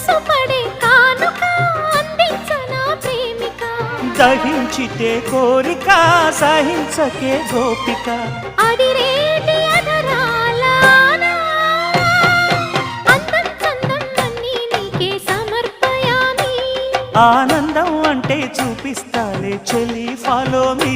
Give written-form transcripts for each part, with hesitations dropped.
మనసు పడే కానుక అందించనా ప్రేమిక దహించితే కోరిక సహించకే గోపిక అడిరేటి అధరాల అందం చందం అన్నీ నీకే సమర్పయామి ఆనందం అంటే చూపిస్తాలే చెలి ఫాలో మీ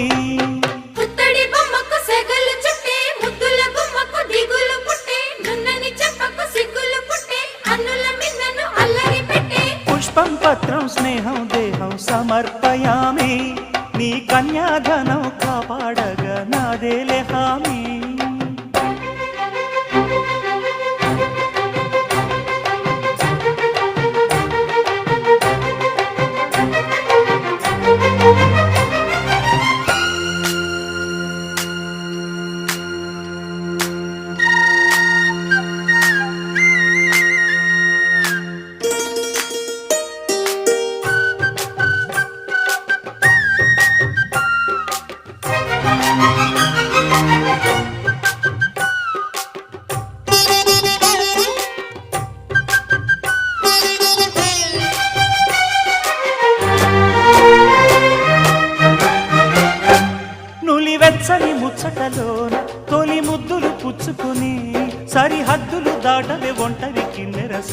పుత్తడి బొమ్మకు సెగలు చుట్టే ముద్దుల గుమ్మకు దిగులు పుట్టే నున్నని చెప్పకు సిగ్గులు పుట్టే అన్నుల మిన్నను అల్లరి పెట్టే పుష్పం పత్రం స్నేహం దేహం సమర్పయామి నీ కన్యాధనం కాపాడగా నాదేలే హామీ వెచ్చని ముచ్చటలోన తొలి ముద్దులు పుచ్చుకుని సరిహద్దులు దాటవే ఒంటరి కిన్నెరస